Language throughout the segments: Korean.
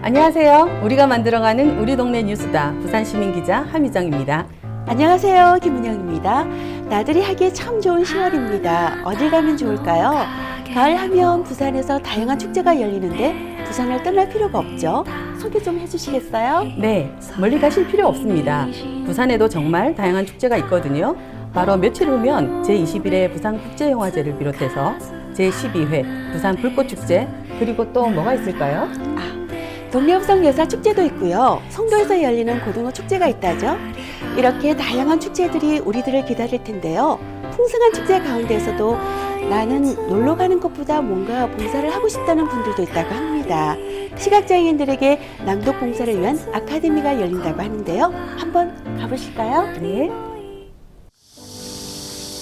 안녕하세요. 우리가 만들어가는 우리 동네 뉴스다. 부산시민기자 함희정입니다. 안녕하세요. 김은영입니다. 나들이 하기에 참 좋은 10월입니다. 어딜 가면 좋을까요? 가을 하면 부산에서 다양한 축제가 열리는데 부산을 떠날 필요가 없죠. 소개 좀 해주시겠어요? 네, 멀리 가실 필요 없습니다. 부산에도 정말 다양한 축제가 있거든요. 바로 며칠 후면 제21회 부산국제영화제를 비롯해서 제12회 부산 불꽃축제, 그리고 또 뭐가 있을까요? 동네협성여사축제도 있고요. 송도에서 열리는 고등어 축제가 있다죠. 이렇게 다양한 축제들이 우리들을 기다릴 텐데요. 풍성한 축제 가운데서도 나는 놀러 가는 것보다 뭔가 봉사를 하고 싶다는 분들도 있다고 합니다. 시각장애인들에게 낭독 봉사를 위한 아카데미가 열린다고 하는데요. 한번 가보실까요? 네.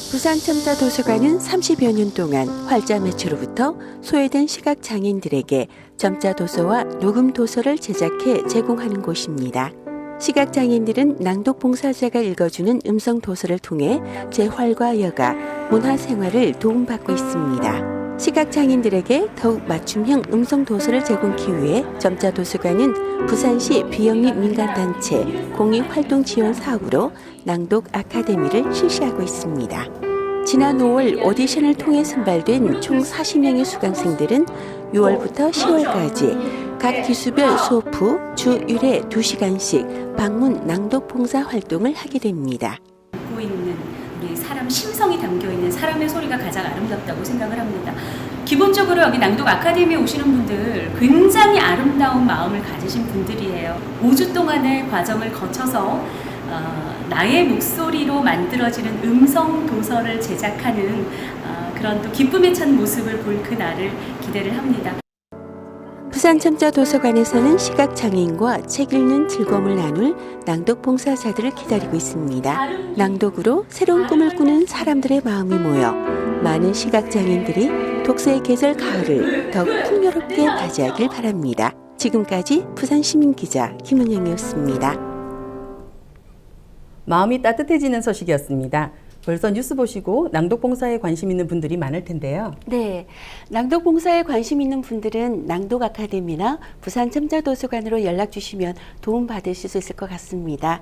부산첨자도서관은 30여 년 동안 활자 매체로부터 소외된 시각장애인들에게 점자도서와 녹음도서를 제작해 제공하는 곳입니다. 시각장애인들은 낭독봉사자가 읽어주는 음성도서를 통해 재활과 여가, 문화생활을 도움받고 있습니다. 시각장애인들에게 더욱 맞춤형 음성도서를 제공하기 위해 점자도서관은 부산시 비영리 민간단체 공익활동지원 사업으로 낭독 아카데미를 실시하고 있습니다. 지난 5월 오디션을 통해 선발된 총 40명의 수강생들은 6월부터 10월까지 각 기수별 수업 후 주 1회 2시간씩 방문 낭독 봉사 활동을 하게 됩니다. 듣고 있는 우리 사람 심성이 담겨있는 사람의 소리가 가장 아름답다고 생각을 합니다. 기본적으로 여기 낭독 아카데미에 오시는 분들 굉장히 아름다운 마음을 가지신 분들이에요. 5주 동안의 과정을 거쳐서 나의 목소리로 만들어지는 음성 도서를 제작하는 그런 또 기쁨에 찬 모습을 볼 그날을 기대를 합니다. 부산첨자도서관에서는 시각장애인과 책 읽는 즐거움을 나눌 낭독 봉사자들을 기다리고 있습니다. 낭독으로 새로운 꿈을 꾸는 사람들의 마음이 모여 많은 시각장애인들이 독서의 계절 가을을 더욱 풍요롭게 맞이하길 바랍니다. 지금까지 부산시민기자 김은영이었습니다. 마음이 따뜻해지는 소식이었습니다. 벌써 뉴스 보시고 낭독 봉사에 관심 있는 분들이 많을 텐데요. 네, 낭독 봉사에 관심 있는 분들은 낭독 아카데미나 부산 첨자도서관으로 연락 주시면 도움 받으실 수 있을 것 같습니다.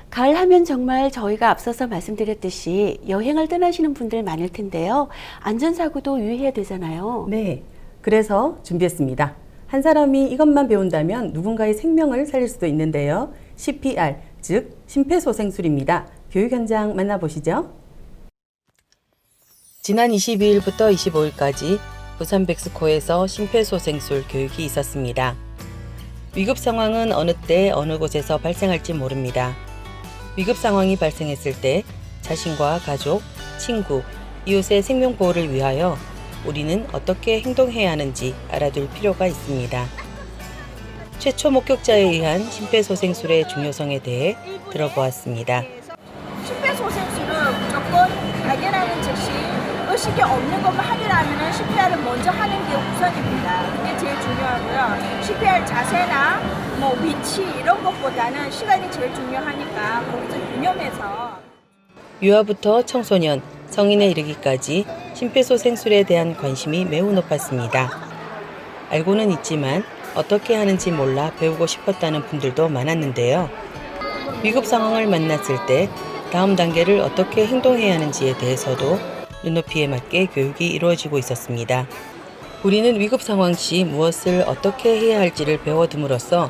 가을 하면 정말 저희가 앞서서 말씀드렸듯이 여행을 떠나시는 분들 많을 텐데요. 안전사고도 유의해야 되잖아요. 네, 그래서 준비했습니다. 한 사람이 이것만 배운다면 누군가의 생명을 살릴 수도 있는데요. CPR, 즉 심폐소생술입니다. 교육 현장 만나보시죠. 지난 22일부터 25일까지 부산 백스코에서 심폐소생술 교육이 있었습니다. 위급 상황은 어느 때 어느 곳에서 발생할지 모릅니다. 위급 상황이 발생했을 때 자신과 가족, 친구, 이웃의 생명 보호를 위하여 우리는 어떻게 행동해야 하는지 알아둘 필요가 있습니다. 최초 목격자에 의한 심폐소생술의 중요성에 대해 들어보았습니다. 심폐소생술은 무조건 발견하는 즉시 의식이 없는 것만 확인하면 CPR을 먼저 하는 게 우선입니다. 그게 제일 중요하고요. CPR 자세나 위치 이런 것보다는 시간이 제일 중요하니까 거기서 유념해서 유아부터 청소년, 성인에 이르기까지 심폐소생술에 대한 관심이 매우 높았습니다. 알고는 있지만 어떻게 하는지 몰라 배우고 싶었다는 분들도 많았는데요. 위급 상황을 만났을 때 다음 단계를 어떻게 행동해야 하는지에 대해서도 눈높이에 맞게 교육이 이루어지고 있었습니다. 우리는 위급 상황 시 무엇을 어떻게 해야 할지를 배워둠으로써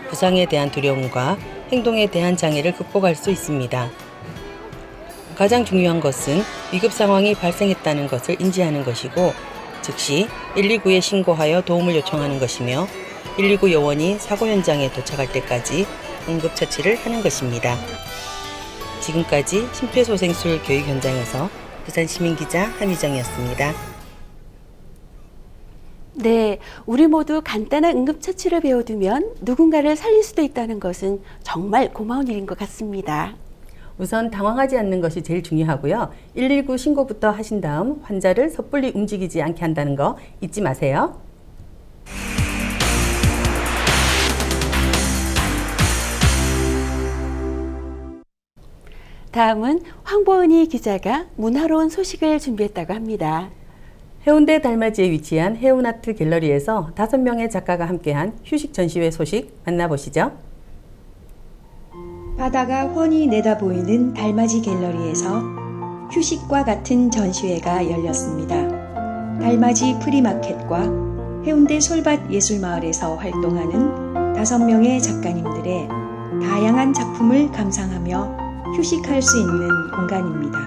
부상에 대한 두려움과 행동에 대한 장애를 극복할 수 있습니다. 가장 중요한 것은 위급 상황이 발생했다는 것을 인지하는 것이고 즉시 119에 신고하여 도움을 요청하는 것이며 119 요원이 사고 현장에 도착할 때까지 응급처치를 하는 것입니다. 지금까지 심폐소생술 교육 현장에서 부산시민기자 함희정이었습니다. 네, 우리 모두 간단한 응급처치를 배워두면 누군가를 살릴 수도 있다는 것은 정말 고마운 일인 것 같습니다. 우선 당황하지 않는 것이 제일 중요하고요. 119 신고부터 하신 다음 환자를 섣불리 움직이지 않게 한다는 거 잊지 마세요. 다음은 황보은희 기자가 문화로운 소식을 준비했다고 합니다. 해운대 달맞이에 위치한 해운아트 갤러리에서 5명의 작가가 함께한 휴식 전시회 소식 만나보시죠. 바다가 훤히 내다보이는 달맞이 갤러리에서 휴식과 같은 전시회가 열렸습니다. 달맞이 프리마켓과 해운대 솔밭 예술마을에서 활동하는 5명의 작가님들의 다양한 작품을 감상하며 휴식할 수 있는 공간입니다.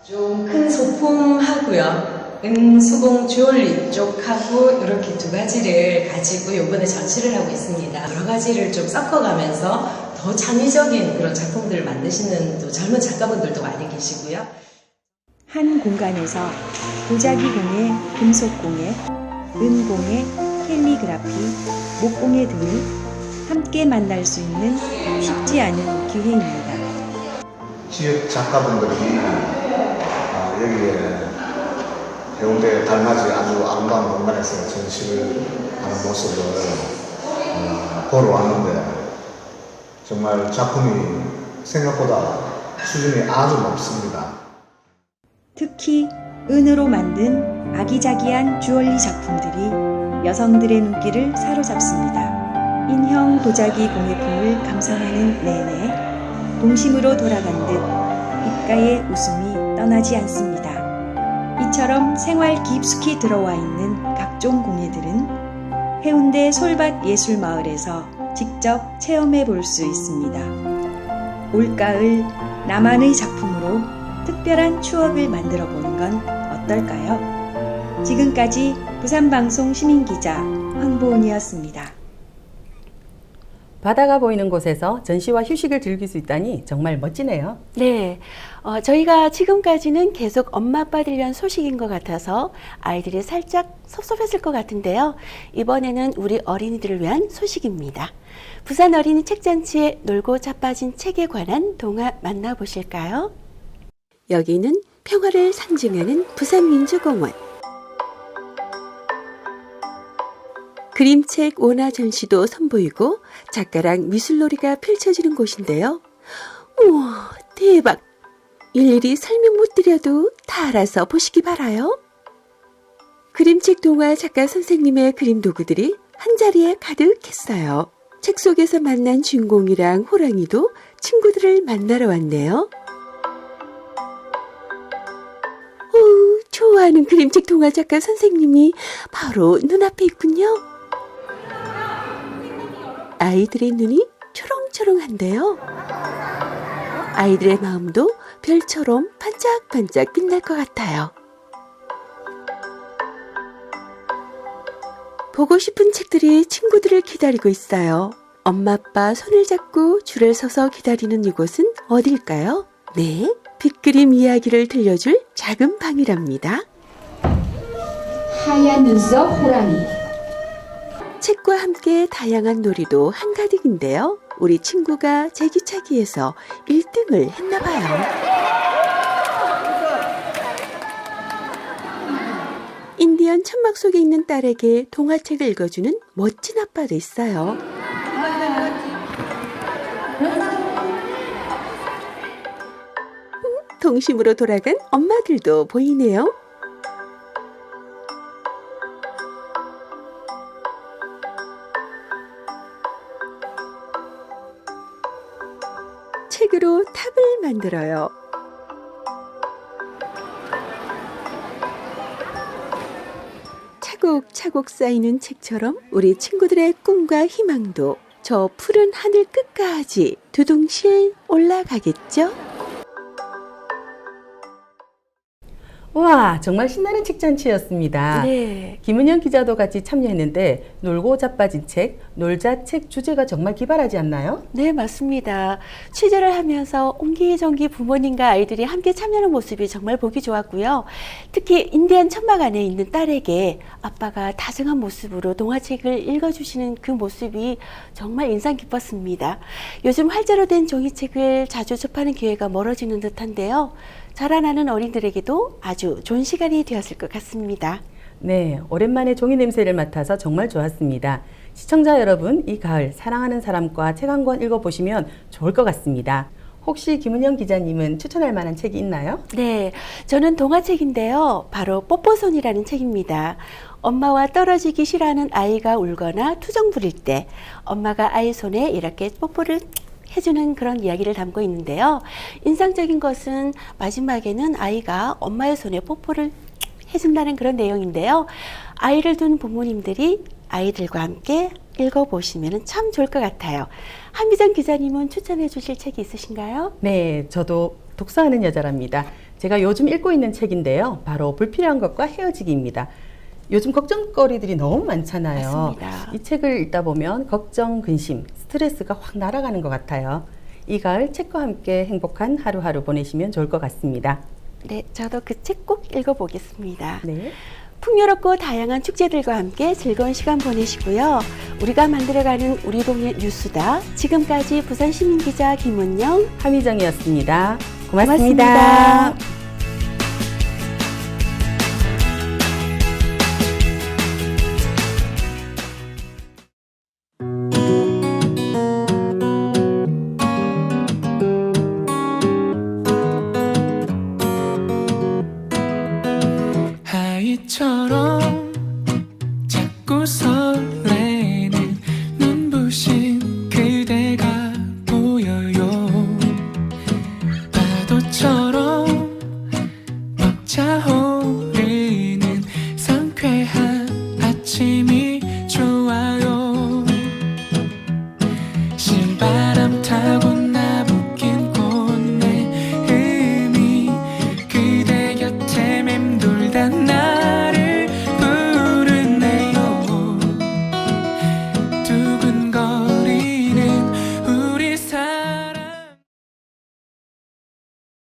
좀 큰 소품하고요. 은수공 주얼리 쪽하고 이렇게 두 가지를 가지고 이번에 전시를 하고 있습니다. 여러 가지를 좀 섞어가면서 더 창의적인 그런 작품들을 만드시는 또 젊은 작가분들도 많이 계시고요. 한 공간에서 도자기공예, 금속공예, 은공예, 캘리그라피, 목공예 등을 함께 만날 수 있는 쉽지 않은 기회입니다. 지역 작가분들이 여기에 해운대 달맞이 아주 아름다운 공간에서 전시를 하는 모습을 보러 왔는데 정말 작품이 생각보다 수준이 아주 높습니다. 특히 은으로 만든 아기자기한 주얼리 작품들이 여성들의 눈길을 사로잡습니다. 인형 도자기 공예품을 감상하는 내내 동심으로 돌아간 듯 입가에 웃음이 떠나지 않습니다. 이처럼 생활 깊숙이 들어와 있는 각종 공예들은 해운대 솔밭 예술마을에서 직접 체험해 볼 수 있습니다. 올가을 나만의 작품으로 특별한 추억을 만들어 보는 건 어떨까요? 지금까지 부산방송 시민기자 황보은이었습니다. 바다가 보이는 곳에서 전시와 휴식을 즐길 수 있다니 정말 멋지네요. 네, 저희가 지금까지는 계속 엄마 아빠들 위한 소식인 것 같아서 아이들이 살짝 섭섭했을 것 같은데요. 이번에는 우리 어린이들을 위한 소식입니다. 부산 어린이 책잔치에 놀고 자빠진 책에 관한 동화 만나보실까요? 여기는 평화를 상징하는 부산민주공원. 그림책 원화 전시도 선보이고 작가랑 미술놀이가 펼쳐지는 곳인데요. 우와, 대박! 일일이 설명 못 드려도 다 알아서 보시기 바라요. 그림책 동화 작가 선생님의 그림 도구들이 한자리에 가득했어요. 책 속에서 만난 주인공이랑 호랑이도 친구들을 만나러 왔네요. 오, 좋아하는 그림책 동화 작가 선생님이 바로 눈앞에 있군요. 아이들의 눈이 초롱초롱한데요. 아이들의 마음도 별처럼 반짝반짝 빛날 것 같아요. 보고 싶은 책들이 친구들을 기다리고 있어요. 엄마 아빠 손을 잡고 줄을 서서 기다리는 이곳은 어딜까요? 네, 빗그림 이야기를 들려줄 작은 방이랍니다. 하얀 눈썹 호랑이. 책과 함께 다양한 놀이도 한가득인데요. 우리 친구가 제기차기에서 1등을 했나봐요. 인디언 천막 속에 있는 딸에게 동화책을 읽어주는 멋진 아빠도 있어요. 동심으로 돌아간 엄마들도 보이네요. 책으로 탑을 만들어요. 차곡차곡 쌓이는 책처럼 우리 친구들의 꿈과 희망도 저 푸른 하늘 끝까지 두둥실 올라가겠죠? 우와, 정말 신나는 책잔치였습니다. 네. 김은영 기자도 같이 참여했는데 놀고 자빠진 책, 놀자 책 주제가 정말 기발하지 않나요? 네, 맞습니다. 취재를 하면서 옹기종기 부모님과 아이들이 함께 참여하는 모습이 정말 보기 좋았고요. 특히 인디언 천막 안에 있는 딸에게 아빠가 다정한 모습으로 동화책을 읽어주시는 그 모습이 정말 인상 깊었습니다. 요즘 활자로 된 종이책을 자주 접하는 기회가 멀어지는 듯한데요. 자라나는 어린이들에게도 아주 좋은 시간이 되었을 것 같습니다. 네, 오랜만에 종이 냄새를 맡아서 정말 좋았습니다. 시청자 여러분, 이 가을 사랑하는 사람과 책 한 권 읽어보시면 좋을 것 같습니다. 혹시 김은영 기자님은 추천할 만한 책이 있나요? 네, 저는 동화책인데요. 바로 뽀뽀손이라는 책입니다. 엄마와 떨어지기 싫어하는 아이가 울거나 투정 부릴 때 엄마가 아이 손에 이렇게 뽀뽀를 해주는 그런 이야기를 담고 있는데요. 인상적인 것은 마지막에는 아이가 엄마의 손에 뽀뽀를 해준다는 그런 내용인데요. 아이를 둔 부모님들이 아이들과 함께 읽어보시면 참 좋을 것 같아요. 한미정 기자님은 추천해 주실 책이 있으신가요? 네, 저도 독서하는 여자랍니다. 제가 요즘 읽고 있는 책인데요. 바로 불필요한 것과 헤어지기입니다. 요즘 걱정거리들이 너무 많잖아요. 맞습니다. 이 책을 읽다 보면 걱정, 근심, 스트레스가 확 날아가는 것 같아요. 이 가을 책과 함께 행복한 하루하루 보내시면 좋을 것 같습니다. 네, 저도 그 책 꼭 읽어보겠습니다. 네. 풍요롭고 다양한 축제들과 함께 즐거운 시간 보내시고요. 우리가 만들어가는 우리 동네 뉴스다. 지금까지 부산시민기자 김은영, 함희정이었습니다. 고맙습니다. 고맙습니다.